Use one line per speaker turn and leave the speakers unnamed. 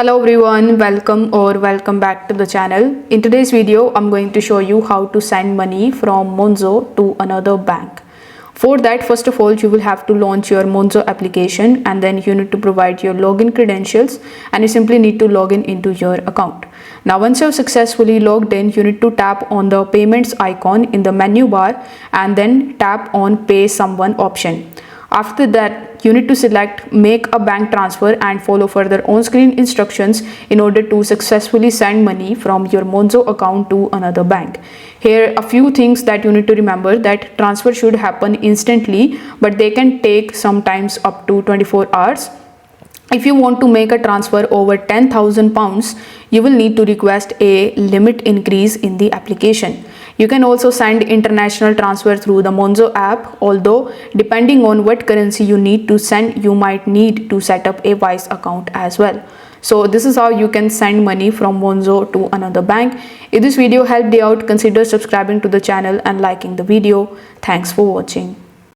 Hello everyone, welcome back to the channel. In today's video, I'm going to show you how to send money from Monzo to another bank. For that, first of all, you will have to launch your Monzo application and then you need to provide your login credentials and you simply need to log in into your account. Now, once you've successfully logged in, you need to tap on the payments icon in the menu bar and then tap on pay someone option. After that, you need to select make a bank transfer and follow further on-screen instructions in order to successfully send money from your Monzo account to another bank. Here, a few things that you need to remember: that transfer should happen instantly, but they can take sometimes up to 24 hours. If you want to make a transfer over £10,000, you will need to request a limit increase in the application. You can also send international transfer through the Monzo app, although depending on what currency you need to send, you might need to set up a Wise account as well. So this is how you can send money from Monzo to another bank. If this video helped you out, consider subscribing to the channel and liking the video. Thanks for watching.